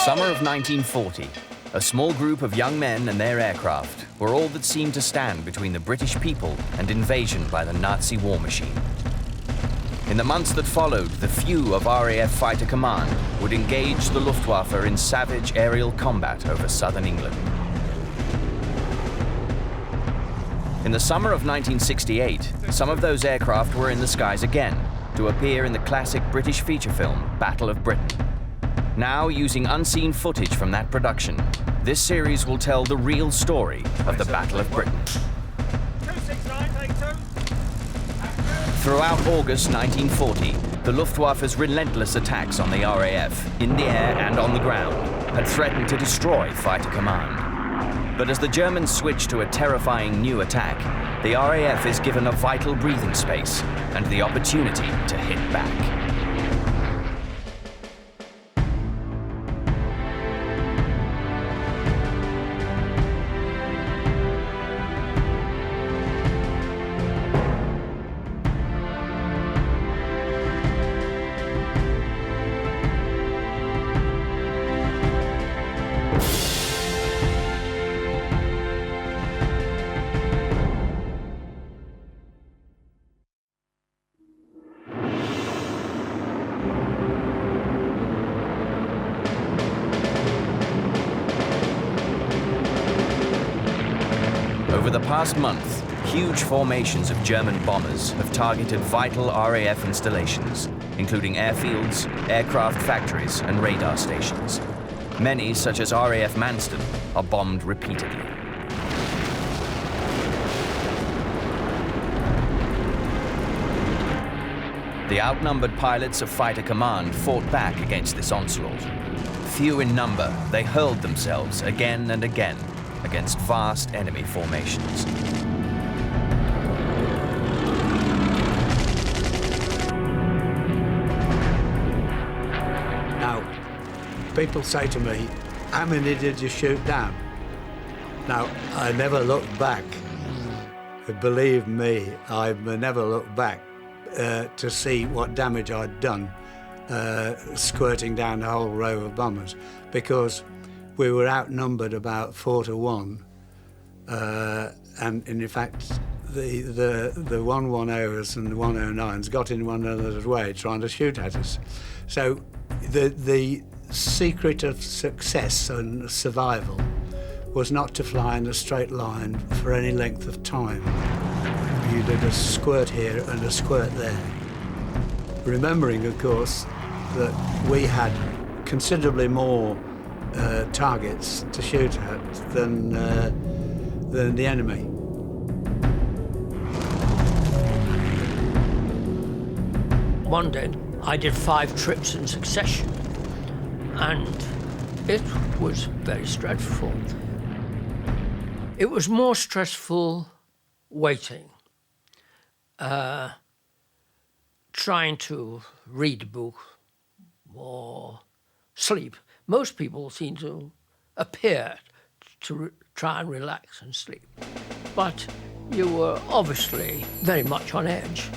summer of 1940, a small group of young men and their aircraft were all that seemed to stand between the British people and invasion by the Nazi war machine. In the months that followed, the few of RAF Fighter Command would engage the Luftwaffe in savage aerial combat over southern England. In the summer of 1968, some of those aircraft were in the skies again to appear in the classic British feature film, Battle of Britain. Now, using unseen footage from that production, this series will tell the real story of the Battle of Britain. Throughout August 1940, the Luftwaffe's relentless attacks on the RAF, in the air and on the ground, had threatened to destroy Fighter Command. But as the Germans switch to a terrifying new attack, the RAF is given a vital breathing space and the opportunity to hit back. Over the past month, huge formations of German bombers have targeted vital RAF installations, including airfields, aircraft factories, and radar stations. Many, such as RAF Manston, are bombed repeatedly. The outnumbered pilots of Fighter Command fought back against this onslaught. Few in number, they hurled themselves again and again against vast enemy formations. Now, people say to me, how many did you shoot down? Now, I never looked back. Believe me, I never looked back to see what damage I'd done squirting down the whole row of bombers, because we were outnumbered about 4-1, and in fact, the 110s and the 109s got in one another's way trying to shoot at us. So the secret of success and survival was not to fly in a straight line for any length of time. You did a squirt here and a squirt there. Remembering, of course, that we had considerably more targets to shoot at than the enemy. One day I did 5 trips in succession, and it was very stressful. It was more stressful waiting, trying to read a book or sleep. Most people seem to appear to try and relax and sleep. But you were obviously very much on edge.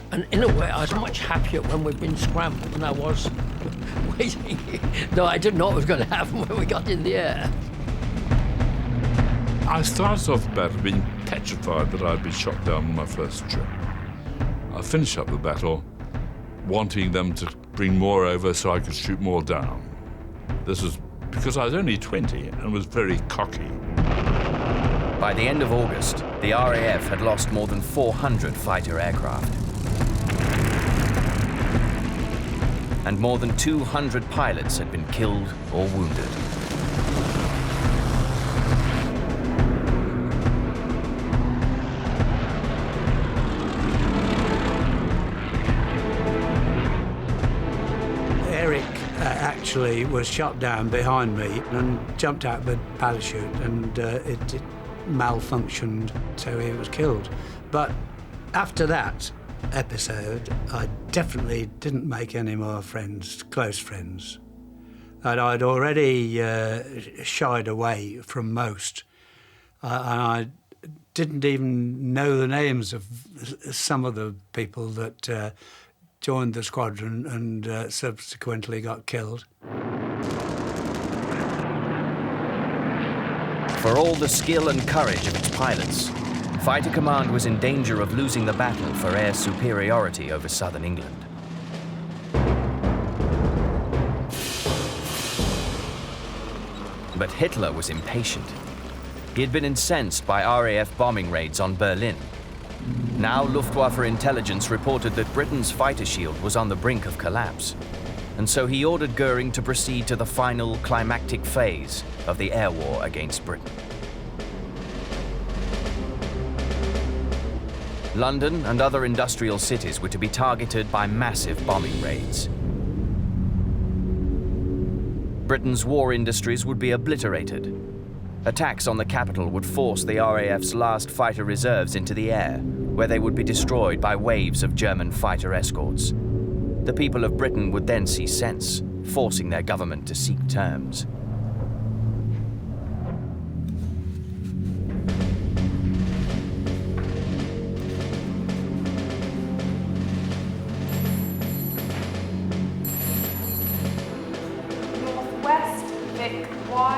And in a way, I was much happier when we'd been scrambled than I was waiting, though I didn't know what was going to happen when we got in the air. I started off the battle being petrified that I'd be shot down on my first trip. I finished up the battle wanting them to bring more over so I could shoot more down. This was because I was only 20 and was very cocky. By the end of August, the RAF had lost more than 400 fighter aircraft. And more than 200 pilots had been killed or wounded. Actually was shot down behind me and jumped out with parachute, and it malfunctioned, so he was killed. But after that episode, I definitely didn't make any more friends, close friends. And I'd already shied away from most. And I didn't even know the names of some of the people that joined the squadron and subsequently got killed. For all the skill and courage of its pilots, Fighter Command was in danger of losing the battle for air superiority over southern England. But Hitler was impatient. He had been incensed by RAF bombing raids on Berlin. Now Luftwaffe intelligence reported that Britain's fighter shield was on the brink of collapse, and so he ordered Goering to proceed to the final climactic phase of the air war against Britain. London and other industrial cities were to be targeted by massive bombing raids. Britain's war industries would be obliterated. Attacks on the capital would force the RAF's last fighter reserves into the air, where they would be destroyed by waves of German fighter escorts. The people of Britain would then see sense, forcing their government to seek terms.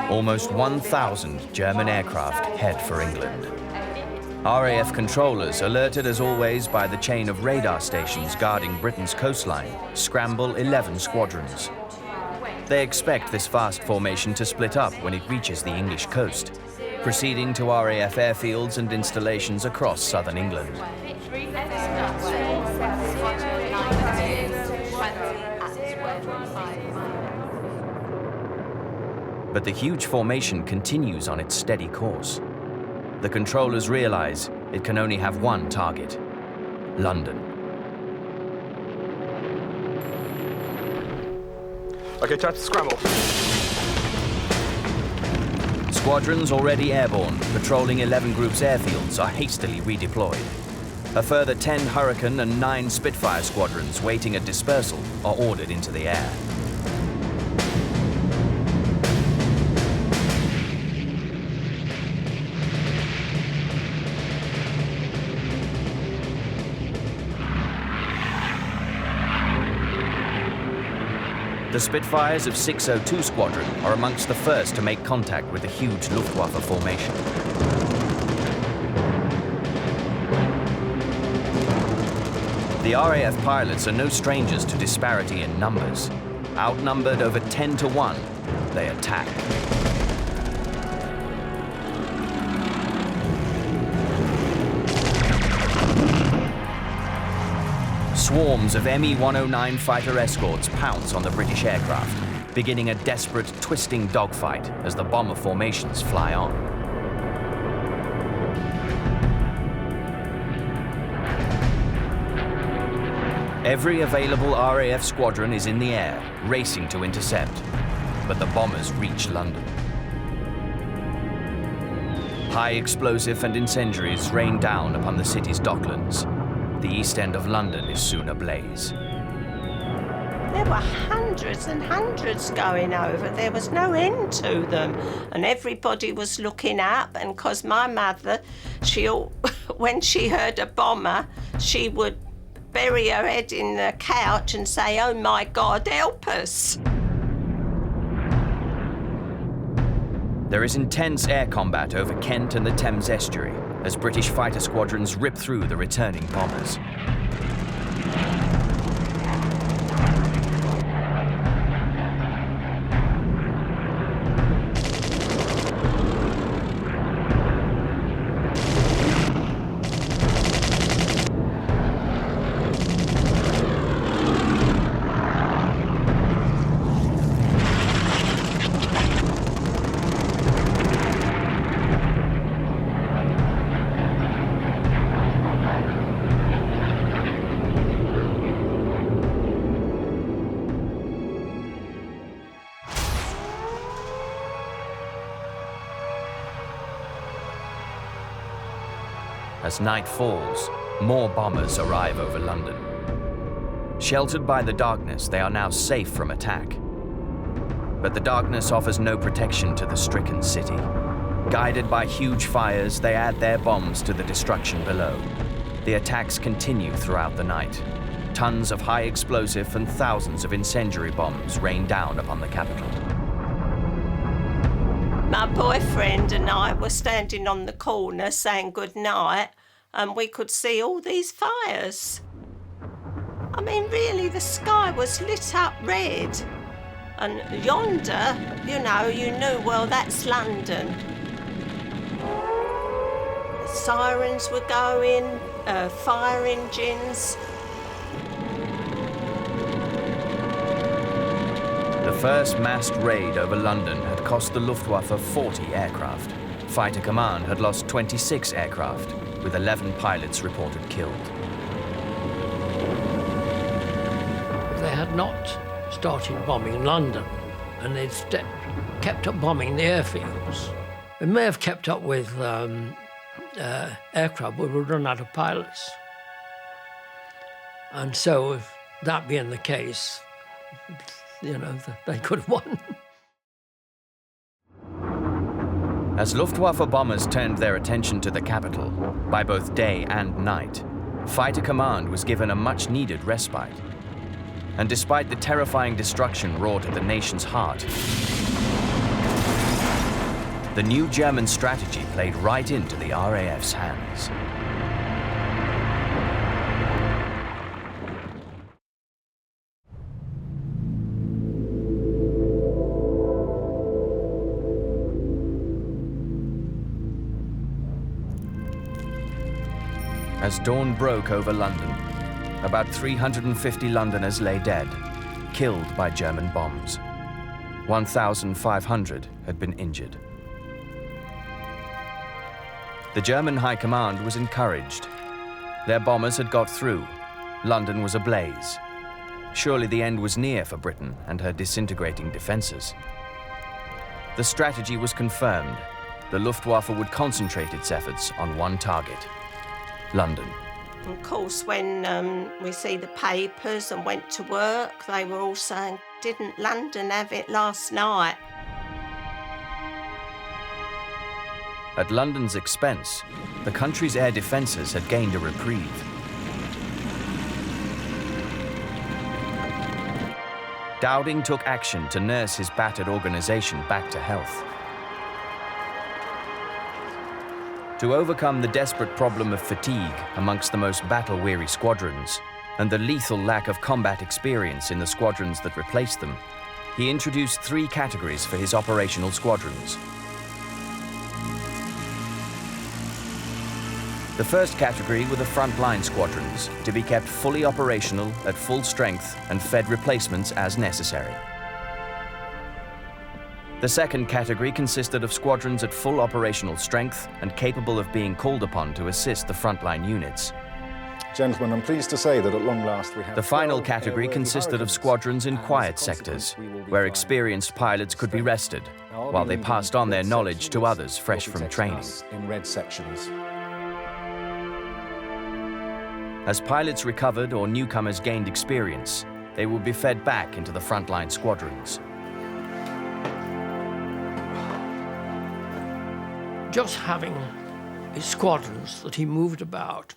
Almost 1,000 German aircraft head for England. RAF controllers, alerted as always by the chain of radar stations guarding Britain's coastline, scramble 11 squadrons. They expect this vast formation to split up when it reaches the English coast, proceeding to RAF airfields and installations across southern England. But the huge formation continues on its steady course. The controllers realize it can only have one target: London. Okay, time to scramble. Squadrons already airborne, patrolling 11 Group's airfields, are hastily redeployed. A further 10 Hurricane and 9 Spitfire squadrons waiting at dispersal are ordered into the air. The Spitfires of 602 Squadron are amongst the first to make contact with the huge Luftwaffe formation. The RAF pilots are no strangers to disparity in numbers. Outnumbered over 10 to 1, they attack. Swarms of Me-109 fighter escorts pounce on the British aircraft, beginning a desperate, twisting dogfight as the bomber formations fly on. Every available RAF squadron is in the air, racing to intercept, but the bombers reach London. High explosive and incendiaries rain down upon the city's docklands. The East End of London is soon ablaze. There were hundreds and hundreds going over. There was no end to them. And everybody was looking up, and because my mother, when she heard a bomber, she would bury her head in the couch and say, "Oh my God, help us." There is intense air combat over Kent and the Thames estuary as British fighter squadrons rip through the returning bombers. As night falls, more bombers arrive over London. Sheltered by the darkness, they are now safe from attack. But the darkness offers no protection to the stricken city. Guided by huge fires, they add their bombs to the destruction below. The attacks continue throughout the night. Tons of high explosive and thousands of incendiary bombs rain down upon the capital. My boyfriend and I were standing on the corner saying good night, and we could see all these fires. I mean, really, the sky was lit up red. And yonder, you knew, well, that's London. Sirens were going, fire engines. The first massed raid over London had cost the Luftwaffe 40 aircraft. Fighter Command had lost 26 aircraft, with 11 pilots reported killed. They had not started bombing London, and they'd kept up bombing the airfields. They may have kept up with aircraft, but would run out of pilots. And so, if that being the case, they could have won. As Luftwaffe bombers turned their attention to the capital, by both day and night, Fighter Command was given a much-needed respite. And despite the terrifying destruction wrought at the nation's heart, the new German strategy played right into the RAF's hands. As dawn broke over London, about 350 Londoners lay dead, killed by German bombs. 1,500 had been injured. The German High Command was encouraged. Their bombers had got through. London was ablaze. Surely the end was near for Britain and her disintegrating defenses. The strategy was confirmed. The Luftwaffe would concentrate its efforts on one target: London. Of course, when we see the papers and went to work, they were all saying, "Didn't London have it last night?" At London's expense, the country's air defences had gained a reprieve. Dowding took action to nurse his battered organisation back to health. To overcome the desperate problem of fatigue amongst the most battle-weary squadrons and the lethal lack of combat experience in the squadrons that replaced them, he introduced 3 categories for his operational squadrons. The first category were the frontline squadrons, to be kept fully operational at full strength and fed replacements as necessary. The second category consisted of squadrons at full operational strength and capable of being called upon to assist the frontline units. Gentlemen, I'm pleased to say that at long last we have... The final category consisted of squadrons in quiet sectors, where experienced pilots could be rested, while they passed on their knowledge to others fresh from training. In red sections. As pilots recovered or newcomers gained experience, they would be fed back into the frontline squadrons. Just having his squadrons that he moved about,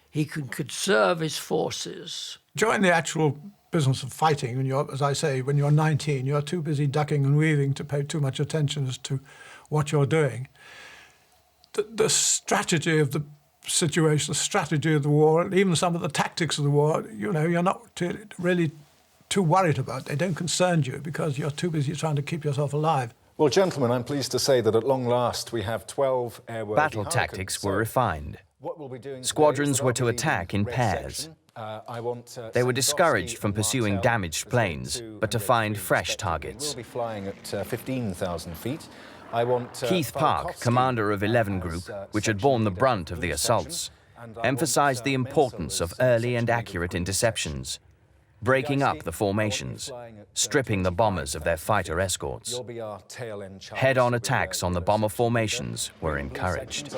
he could serve his forces. During the actual business of fighting, when you're, as I say, when you're 19, you're too busy ducking and weaving to pay too much attention as to what you're doing. The strategy of the situation, the strategy of the war, even some of the tactics of the war, you're not really too worried about. They don't concern you because you're too busy trying to keep yourself alive. Well, gentlemen, I'm pleased to say that at long last we have 12 airworthy Battle tactics were refined. Squadrons were to attack in pairs. They were discouraged from pursuing damaged planes, but to find fresh targets. We'll be flying at 15,000 feet. Keith Park, commander of 11 Group, which had borne the brunt of the assaults, emphasized the importance of early and accurate interceptions, breaking up the formations, stripping the bombers of their fighter escorts. Head-on attacks on the bomber formations were encouraged.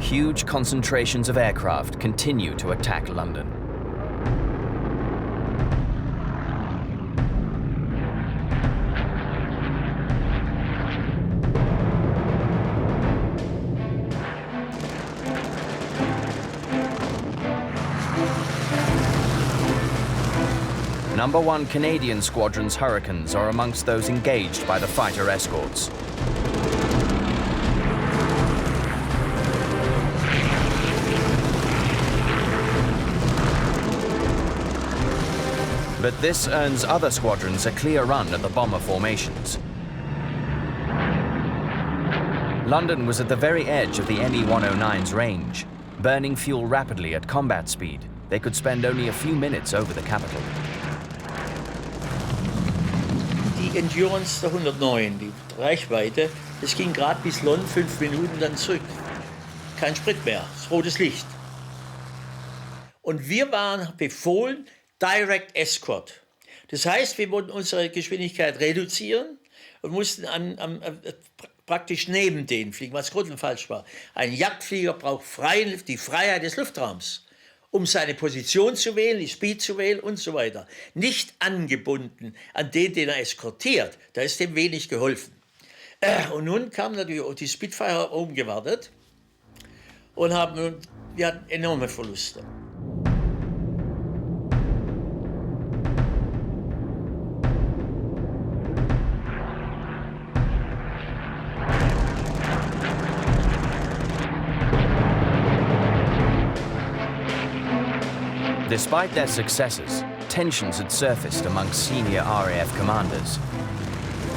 Huge concentrations of aircraft continue to attack London. Number 1 Canadian Squadron's Hurricanes are amongst those engaged by the fighter escorts. But this earns other squadrons a clear run at the bomber formations. London was at the very edge of the ME-109's range. Burning fuel rapidly at combat speed, they could spend only a few minutes over the capital. Die Endurance der 109, die Reichweite, das ging gerade bis London 5 Minuten dann zurück. Kein Sprit mehr, das rotes Licht. Und wir waren befohlen, Direct Escort. Das heißt, wir wollten unsere Geschwindigkeit reduzieren und mussten praktisch neben denen fliegen, was grundfalsch war. Ein Jagdflieger braucht die Freiheit des Luftraums, um seine Position zu wählen, die Speed zu wählen und so weiter. Nicht angebunden an den er eskortiert. Da ist dem wenig geholfen. Und nun kamen natürlich auch die Spitfire oben gewartet und wir hatten enorme Verluste. Despite their successes, tensions had surfaced amongst senior RAF commanders.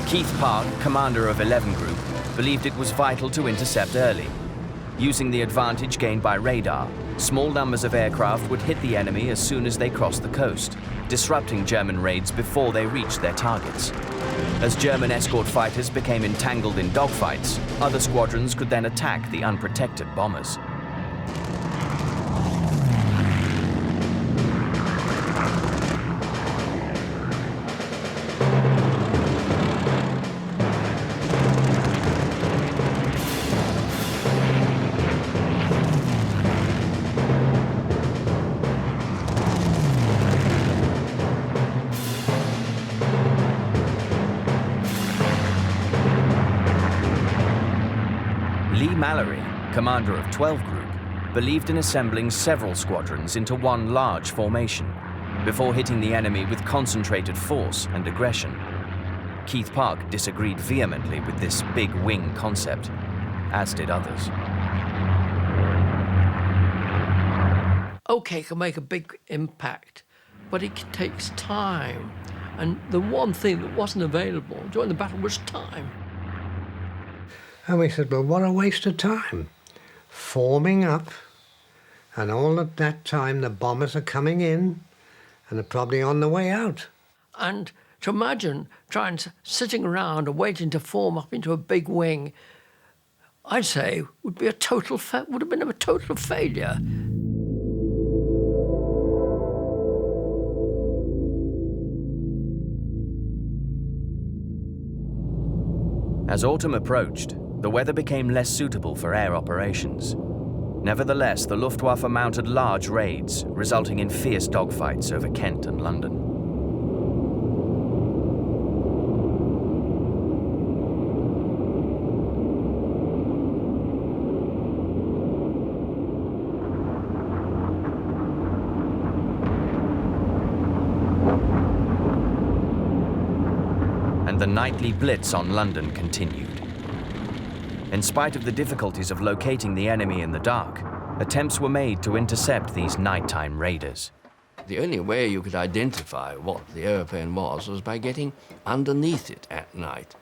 Keith Park, commander of 11 Group, believed it was vital to intercept early. Using the advantage gained by radar, small numbers of aircraft would hit the enemy as soon as they crossed the coast, disrupting German raids before they reached their targets. As German escort fighters became entangled in dogfights, other squadrons could then attack the unprotected bombers. Mallory, commander of 12 Group, believed in assembling several squadrons into one large formation before hitting the enemy with concentrated force and aggression. Keith Park disagreed vehemently with this big wing concept, as did others. Okay, it can make a big impact, but it takes time. And the one thing that wasn't available during the battle was time. And we said, well, what a waste of time. Forming up, and all at that time the bombers are coming in and are probably on the way out. And to imagine sitting around and waiting to form up into a big wing, I'd say would have been a total failure. As autumn approached, the weather became less suitable for air operations. Nevertheless, the Luftwaffe mounted large raids, resulting in fierce dogfights over Kent and London. And the nightly Blitz on London continued. In spite of the difficulties of locating the enemy in the dark, attempts were made to intercept these nighttime raiders. The only way you could identify what the airplane was by getting underneath it at night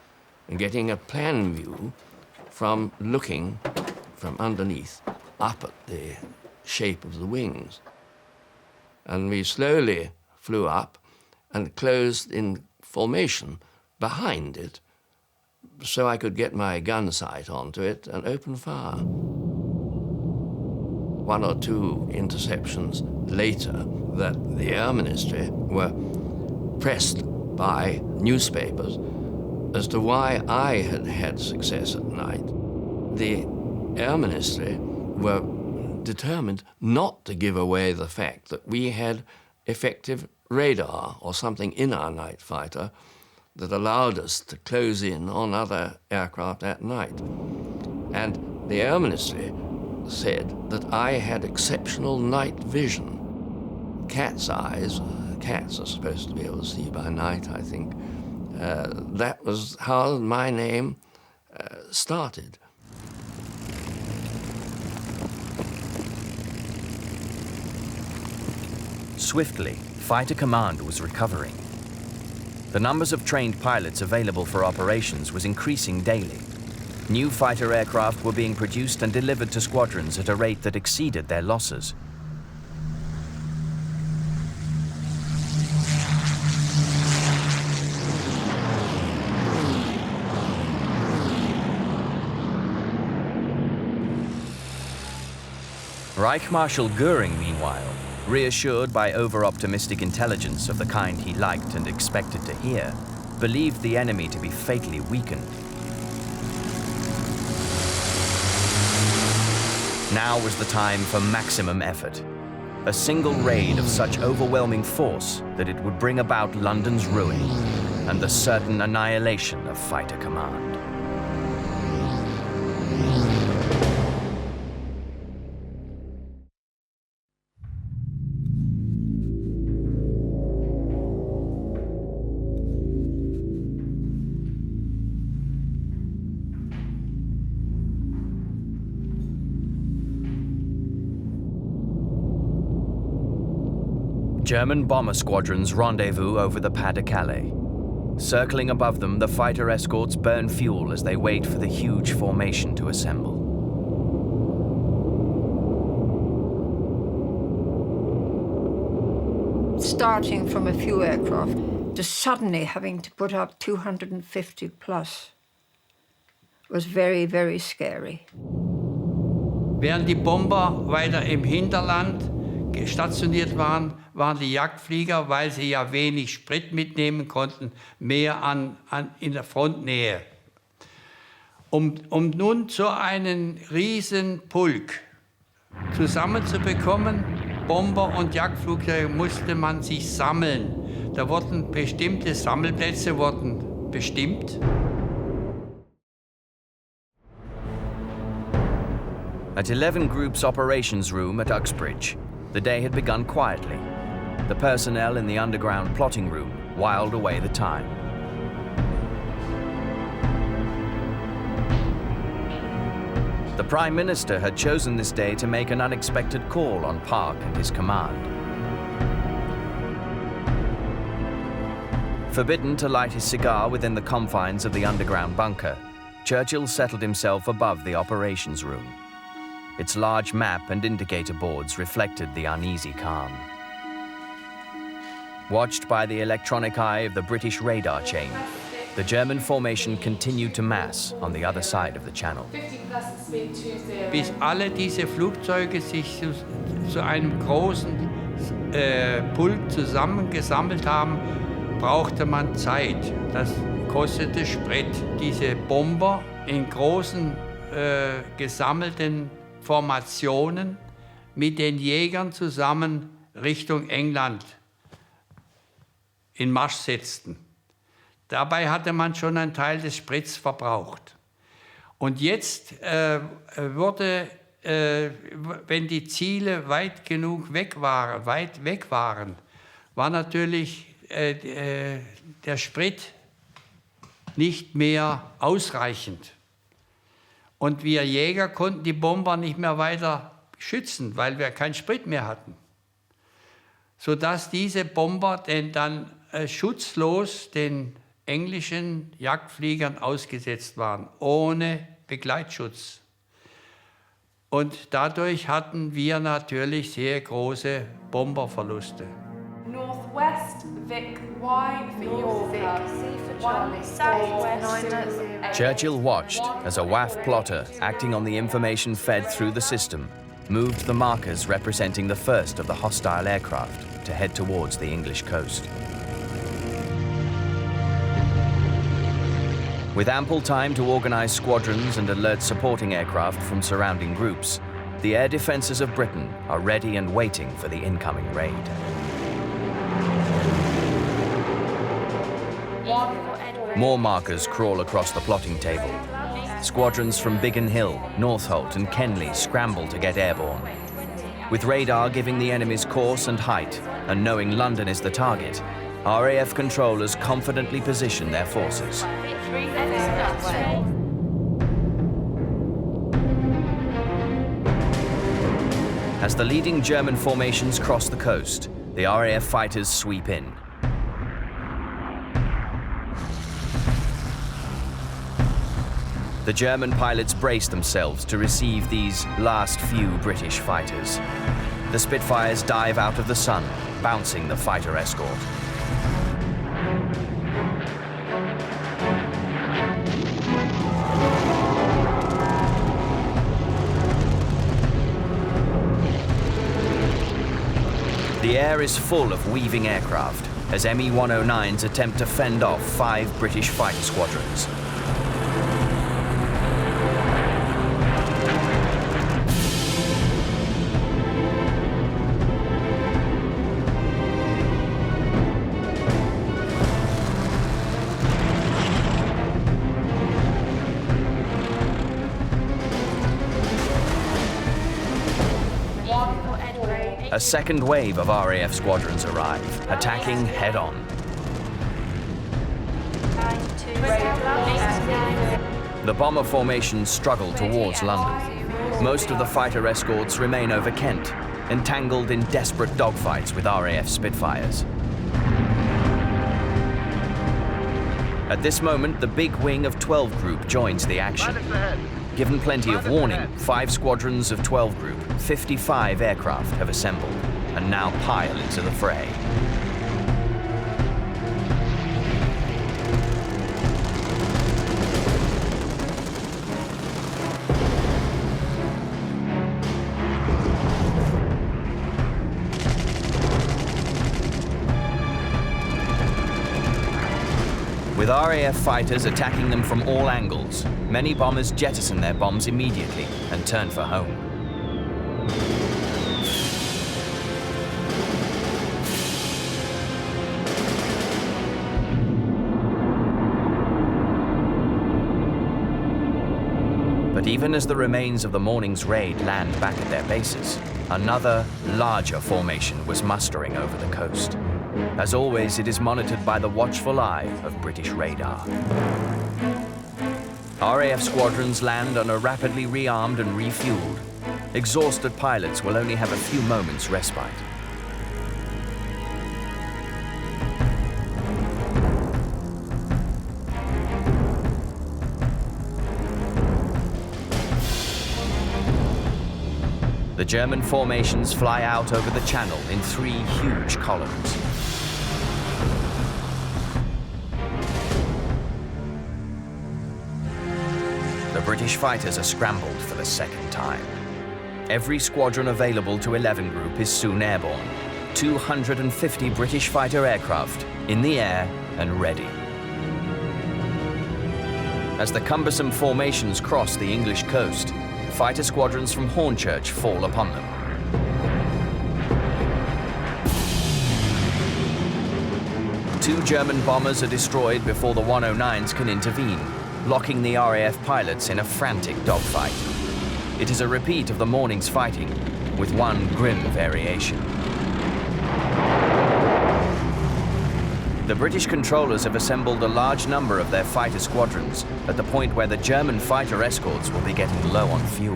and getting a plan view from looking from underneath up at the shape of the wings. And we slowly flew up and closed in formation behind it, so I could get my gun sight onto it and open fire. One or two interceptions later, that the Air Ministry were pressed by newspapers as to why I had had success at night. The Air Ministry were determined not to give away the fact that we had effective radar or something in our night fighter that allowed us to close in on other aircraft at night. And the Air Ministry said that I had exceptional night vision, cat's eyes, cats are supposed to be able to see by night, I think. That was how my name started. Swiftly, Fighter Command was recovering. The numbers of trained pilots available for operations was increasing daily. New fighter aircraft were being produced and delivered to squadrons at a rate that exceeded their losses. Reich Marshal Goering, meanwhile, reassured by over-optimistic intelligence of the kind he liked and expected to hear, believed the enemy to be fatally weakened. Now was the time for maximum effort. A single raid of such overwhelming force that it would bring about London's ruin and the certain annihilation of Fighter Command. German bomber squadrons rendezvous over the Pas de Calais. Circling above them, the fighter escorts burn fuel as they wait for the huge formation to assemble. Starting from a few aircraft to suddenly having to put up 250 plus was very, very scary. Während die Bomber weiter im Hinterland stationiert waren, waren die Jagdflieger, weil sie ja wenig Sprit mitnehmen konnten, mehr in der Frontnähe. Um nun so einen riesen Pulk zusammenzubekommen, Bomber und Jagdflugzeuge, musste man sich sammeln. Da wurden bestimmte Sammelplätze bestimmt. At 11 Group's operations room at Uxbridge, the day had begun quietly. The personnel in the underground plotting room whiled away the time. The Prime Minister had chosen this day to make an unexpected call on Park and his command. Forbidden to light his cigar within the confines of the underground bunker, Churchill settled himself above the operations room. Its large map and indicator boards reflected the uneasy calm. Watched by the electronic eye of the British radar chain, the German formation continued to mass on the other side of the channel. Bis alle diese Flugzeuge sich zu einem großen Pulk zusammengesammelt haben, brauchte man Zeit. Das kostete Sprit. Diese Bomber in großen gesammelten Formationen mit den Jägern zusammen Richtung England in Marsch setzten. Dabei hatte man schon einen Teil des Sprits verbraucht. Und jetzt wenn die Ziele weit weg waren, war natürlich der Sprit nicht mehr ausreichend. Und wir Jäger konnten die Bomber nicht mehr weiter schützen, weil wir keinen Sprit mehr hatten. Sodass diese Bomber dann schutzlos den englischen Jagdfliegern ausgesetzt waren, ohne Begleitschutz. Und dadurch hatten wir natürlich sehr große Bomberverluste. Northwest, Vic Y for Yorker. Churchill watched as a WAF plotter, acting on the information fed through the system, moved the markers representing the first of the hostile aircraft to head towards the English coast. With ample time to organize squadrons and alert supporting aircraft from surrounding groups, the air defenses of Britain are ready and waiting for the incoming raid. More markers crawl across the plotting table. Squadrons from Biggin Hill, Northolt and Kenley scramble to get airborne. With radar giving the enemy's course and height, and knowing London is the target, RAF controllers confidently position their forces. As the leading German formations cross the coast, the RAF fighters sweep in. The German pilots brace themselves to receive these last few British fighters. The Spitfires dive out of the sun, bouncing the fighter escort. The air is full of weaving aircraft as Me-109s attempt to fend off 5 British fighter squadrons. A second wave of RAF squadrons arrive, attacking head-on. The bomber formations struggle towards London. Most of the fighter escorts remain over Kent, entangled in desperate dogfights with RAF Spitfires. At this moment, the big wing of 12 Group joins the action. Given plenty of warning, 5 squadrons of 12 Group, 55 aircraft have assembled and now pile into the fray. With RAF fighters attacking them from all angles, many bombers jettison their bombs immediately and turn for home. But even as the remains of the morning's raid land back at their bases, another, larger formation was mustering over the coast. As always, it is monitored by the watchful eye of British radar. RAF squadrons land and are rapidly rearmed and refueled. Exhausted pilots will only have a few moments' respite. The German formations fly out over the channel in 3 huge columns. The British fighters are scrambled for the second time. Every squadron available to 11 Group is soon airborne. 250 British fighter aircraft in the air and ready. As the cumbersome formations cross the English coast, fighter squadrons from Hornchurch fall upon them. Two German bombers are destroyed before the 109s can intervene, locking the RAF pilots in a frantic dogfight. It is a repeat of the morning's fighting, with one grim variation. The British controllers have assembled a large number of their fighter squadrons at the point where the German fighter escorts will be getting low on fuel.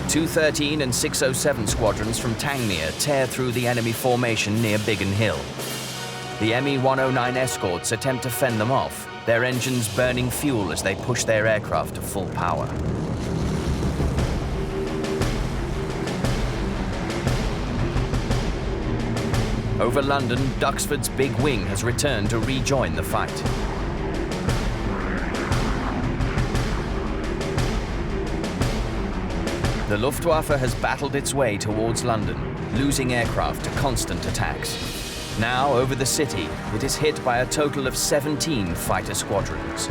.213 and 607 squadrons from Tangmere tear through the enemy formation near Biggin Hill. The Me-109 escorts attempt to fend them off, their engines burning fuel as they push their aircraft to full power. Over London, Duxford's big wing has returned to rejoin the fight. The Luftwaffe has battled its way towards London, losing aircraft to constant attacks. Now, over the city, it is hit by a total of 17 fighter squadrons.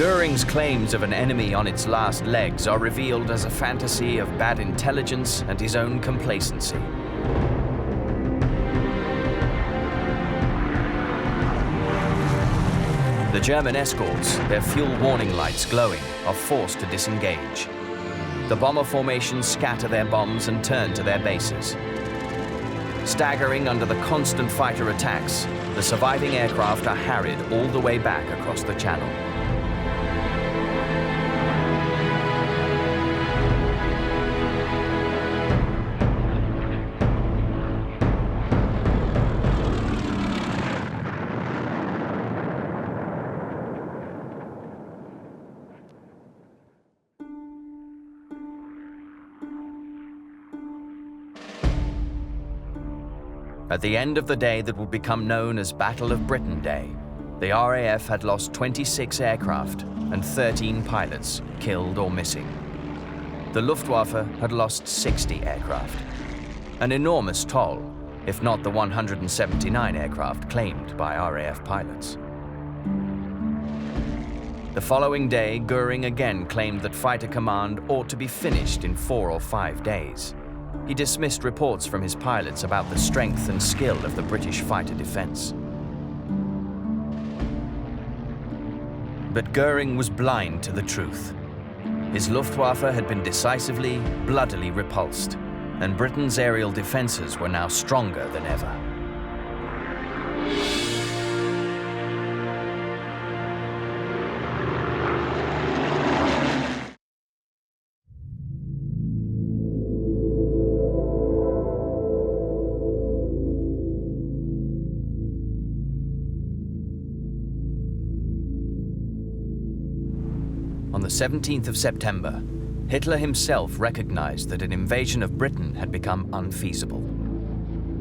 Goering's claims of an enemy on its last legs are revealed as a fantasy of bad intelligence and his own complacency. The German escorts, their fuel warning lights glowing, are forced to disengage. The bomber formations scatter their bombs and turn to their bases. Staggering under the constant fighter attacks, the surviving aircraft are harried all the way back across the channel. At the end of the day that would become known as Battle of Britain Day, the RAF had lost 26 aircraft and 13 pilots, killed or missing. The Luftwaffe had lost 60 aircraft. An enormous toll, if not the 179 aircraft claimed by RAF pilots. The following day, Goering again claimed that Fighter Command ought to be finished in 4 or 5 days. He dismissed reports from his pilots about the strength and skill of the British fighter defense. But Goering was blind to the truth. His Luftwaffe had been decisively, bloodily repulsed, and Britain's aerial defenses were now stronger than ever. On the 17th of September, Hitler himself recognized that an invasion of Britain had become unfeasible.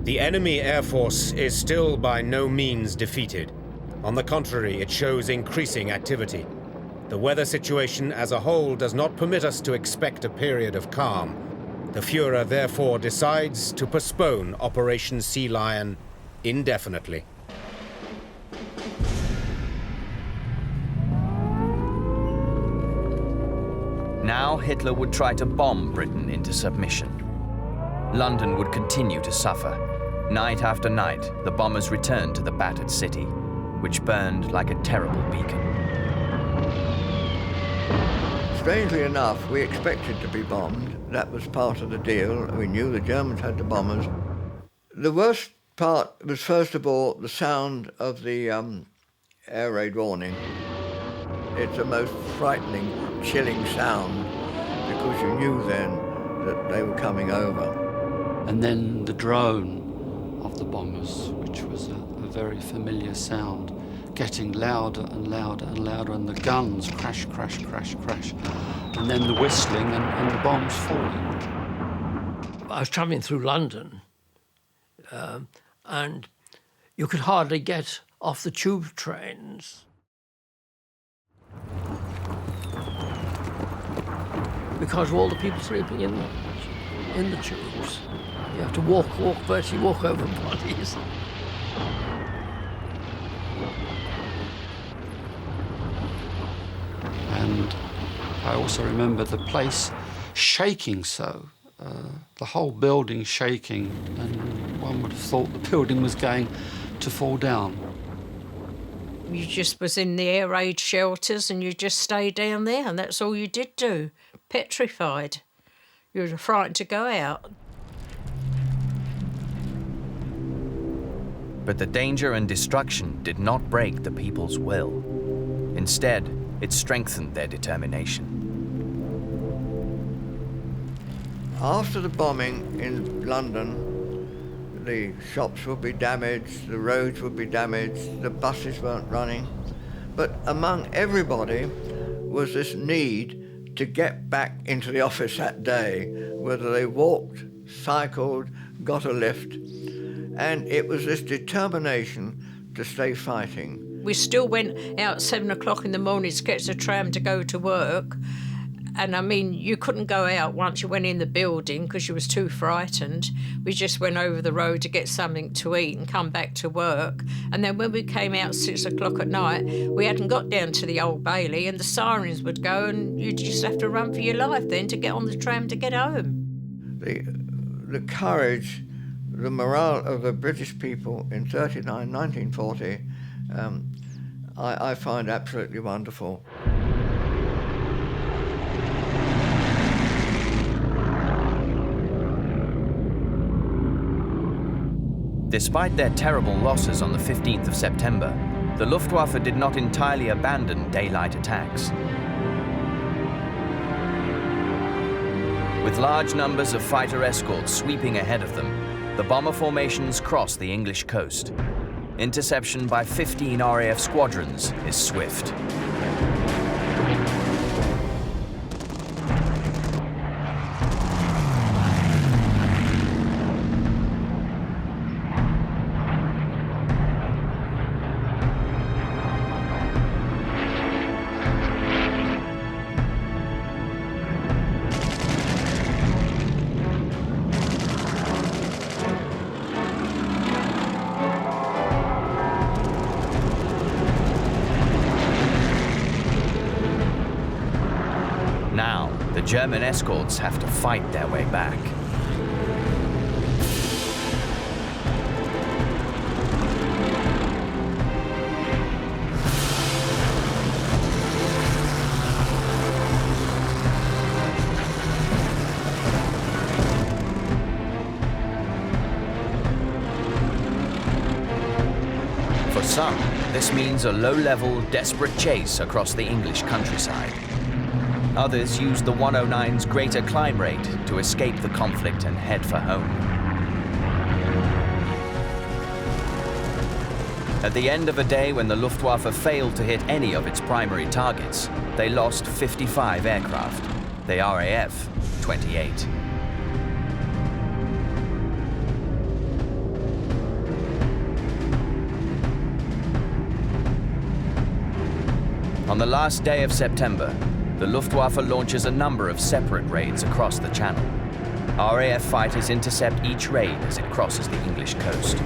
The enemy air force is still by no means defeated. On the contrary, it shows increasing activity. The weather situation as a whole does not permit us to expect a period of calm. The Führer therefore decides to postpone Operation Sea Lion indefinitely. Now Hitler would try to bomb Britain into submission. London would continue to suffer. Night after night, the bombers returned to the battered city, which burned like a terrible beacon. Strangely enough, we expected to be bombed. That was part of the deal. We knew the Germans had the bombers. The worst part was, first of all, the sound of the air raid warning. It's a most frightening, chilling sound, because you knew then that they were coming over. And then the drone of the bombers, which was a very familiar sound, getting louder and louder and louder, and the guns crash, crash, crash, crash, and then the whistling and the bombs falling. I was travelling through London, and you could hardly get off the tube trains. Because of all the people sleeping in the tubes. You have to virtually walk over bodies. And I also remember the place shaking so, the whole building shaking, and one would have thought the building was going to fall down. You just was in the air raid shelters and you just stayed down there, and that's all you did do. Petrified. You were frightened to go out. But the danger and destruction did not break the people's will. Instead, it strengthened their determination. After the bombing in London, the shops would be damaged, the roads would be damaged, the buses weren't running. But among everybody was this need to get back into the office that day, whether they walked, cycled, got a lift. And it was this determination to stay fighting. We still went out at 7 o'clock in the morning to get the tram to go to work, And I mean, you couldn't go out once you went in the building because you was too frightened. We just went over the road to get something to eat and come back to work. And then when we came out 6 o'clock at night, we hadn't got down to the Old Bailey and the sirens would go and you'd just have to run for your life then to get on the tram to get home. The courage, the morale of the British people in 1940, I find absolutely wonderful. Despite their terrible losses on the 15th of September, the Luftwaffe did not entirely abandon daylight attacks. With large numbers of fighter escorts sweeping ahead of them, the bomber formations cross the English coast. Interception by 15 RAF squadrons is swift. Now, the German escorts have to fight their way back. For some, this means a low-level, desperate chase across the English countryside. Others used the 109's greater climb rate to escape the conflict and head for home. At the end of a day when the Luftwaffe failed to hit any of its primary targets, they lost 55 aircraft, the RAF 28. On the last day of September, the Luftwaffe launches a number of separate raids across the Channel. RAF fighters intercept each raid as it crosses the English coast.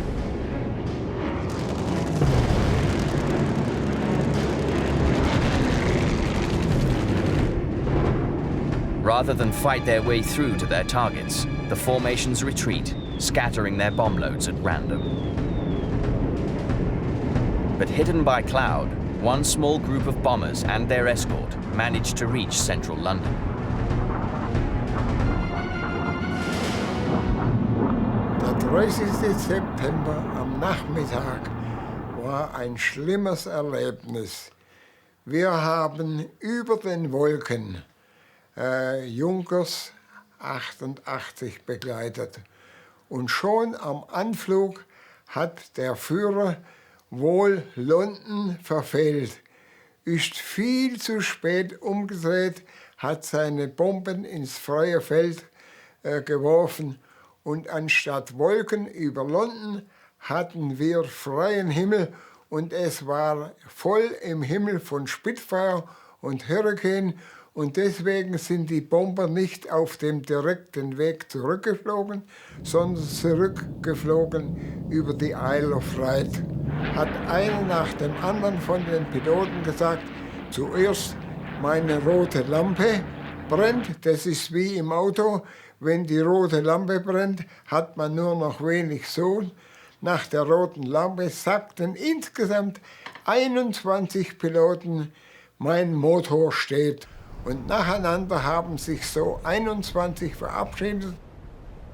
Rather than fight their way through to their targets, the formations retreat, scattering their bomb loads at random. But hidden by cloud, one small group of bombers and their escort managed to reach central London. Der 30. September am Nachmittag war ein schlimmes Erlebnis. Wir haben über den Wolken Junkers 88 begleitet. Und schon am Anflug hat der Führer wohl London verfehlt, ist viel zu spät umgedreht, hat seine Bomben ins freie Feld geworfen und anstatt Wolken über London hatten wir freien Himmel und es war voll im Himmel von Spitfire und Hurricane und deswegen sind die Bomber nicht auf dem direkten Weg zurückgeflogen, sondern zurückgeflogen über die Isle of Wight. Hat einer nach dem anderen von den Piloten gesagt, zuerst meine rote Lampe brennt, das ist wie im Auto, wenn die rote Lampe brennt, hat man nur noch wenig Sohn. Nach der roten Lampe sagten insgesamt 21 Piloten, mein Motor steht. Und nacheinander haben sich so 21 verabschiedet.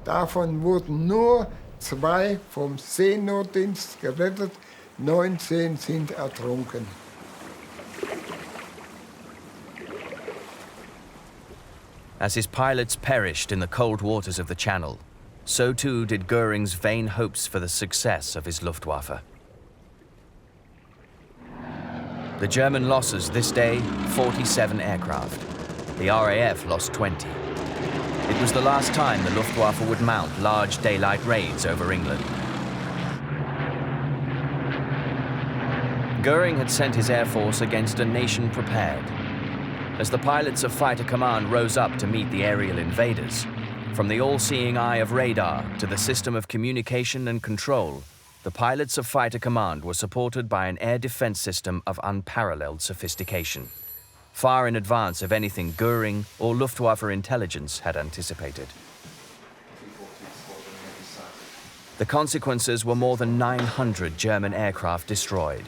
Davon wurden nur 2 vom Seenotdienst gerettet, 19 sind ertrunken. As his pilots perished in the cold waters of the Channel, so too did Goering's vain hopes for the success of his Luftwaffe. The German losses this day, 47 aircraft. The RAF lost 20. It was the last time the Luftwaffe would mount large daylight raids over England. Goering had sent his air force against a nation prepared. As the pilots of Fighter Command rose up to meet the aerial invaders, from the all-seeing eye of radar to the system of communication and control, the pilots of Fighter Command were supported by an air defense system of unparalleled sophistication, far in advance of anything Göring or Luftwaffe intelligence had anticipated. The consequences were more than 900 German aircraft destroyed.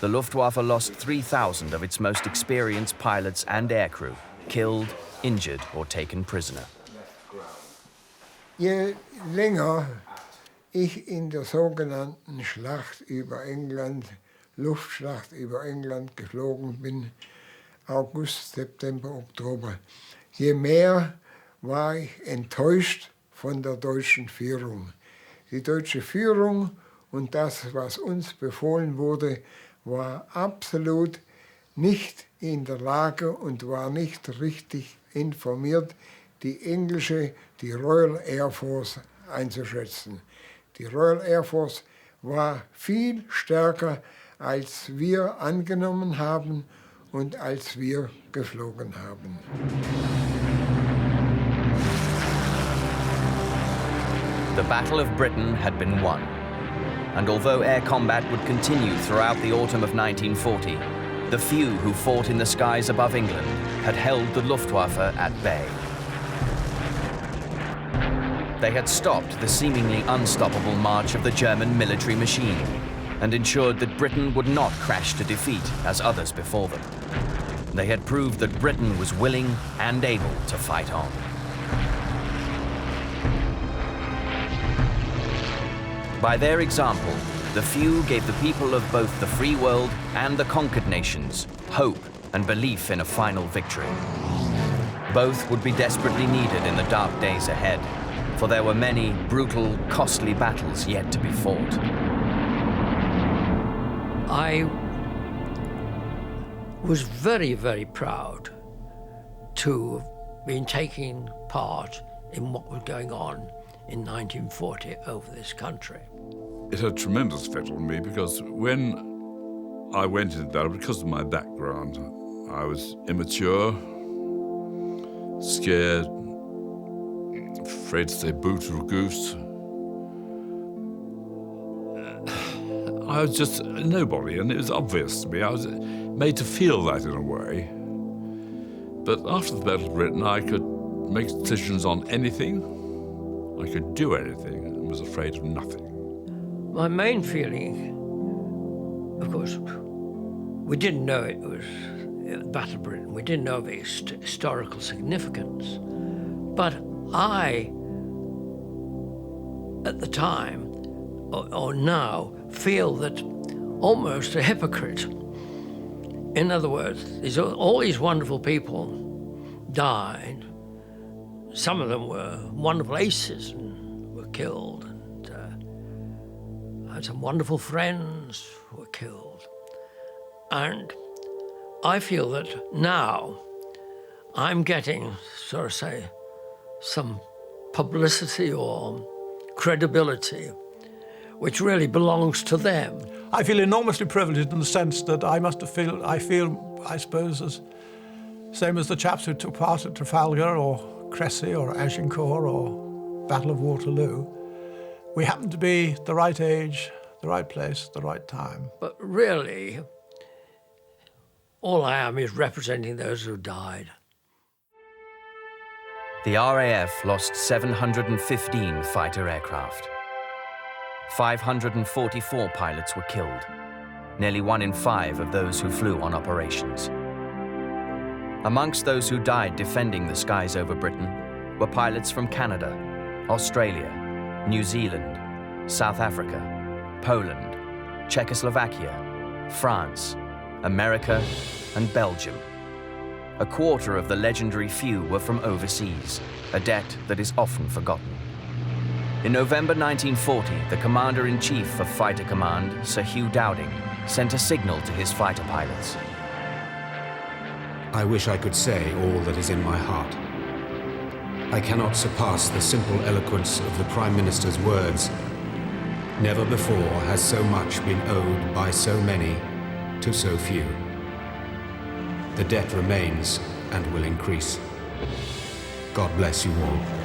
The Luftwaffe lost 3,000 of its most experienced pilots and aircrew, killed, injured or taken prisoner. Je länger ich in der sogenannten Schlacht über England, Luftschlacht über England geflogen bin, August, September, Oktober, je mehr war ich enttäuscht von der deutschen Führung. Die deutsche Führung und das, was uns befohlen wurde, war absolut nicht in der Lage und war nicht richtig informiert, die englische, die Royal Air Force einzuschätzen. Die Royal Air Force war viel stärker, als wir angenommen haben und als wir geflogen haben. The Battle of Britain had been won, and although air combat would continue throughout the autumn of 1940, the few who fought in the skies above England had held the Luftwaffe at bay. They had stopped the seemingly unstoppable march of the German military machine and ensured that Britain would not crash to defeat as others before them. They had proved that Britain was willing and able to fight on. By their example, the few gave the people of both the free world and the conquered nations hope and belief in a final victory. Both would be desperately needed in the dark days ahead, for there were many brutal, costly battles yet to be fought. I was very, very proud to have been taking part in what was going on in 1940 over this country. It had tremendous effect on me because when I went into that, because of my background, I was immature, scared, afraid to say boot or goose. I was just a nobody, and it was obvious to me. I was made to feel that in a way. But after the Battle of Britain, I could make decisions on anything. I could do anything and was afraid of nothing. My main feeling, of course, we didn't know it was the Battle of Britain. We didn't know of its historical significance. But I, at the time, or now, feel that almost a hypocrite. In other words, all these wonderful people died. Some of them were wonderful aces and were killed. I had some wonderful friends who were killed. And I feel that now I'm getting, so to say, some publicity or credibility which really belongs to them. I feel enormously privileged in the sense that I feel, I suppose, as same as the chaps who took part at Trafalgar or Cressy or Agincourt or Battle of Waterloo. We happen to be the right age, the right place, the right time. But really, all I am is representing those who died. The RAF lost 715 fighter aircraft. 544 pilots were killed, nearly 1 in 5 of those who flew on operations. Amongst those who died defending the skies over Britain were pilots from Canada, Australia, New Zealand, South Africa, Poland, Czechoslovakia, France, America, and Belgium. A quarter of the legendary few were from overseas, a debt that is often forgotten. In November 1940, the Commander-in-Chief of Fighter Command, Sir Hugh Dowding, sent a signal to his fighter pilots. I wish I could say all that is in my heart. I cannot surpass the simple eloquence of the Prime Minister's words. Never before has so much been owed by so many to so few. The debt remains, and will increase. God bless you all.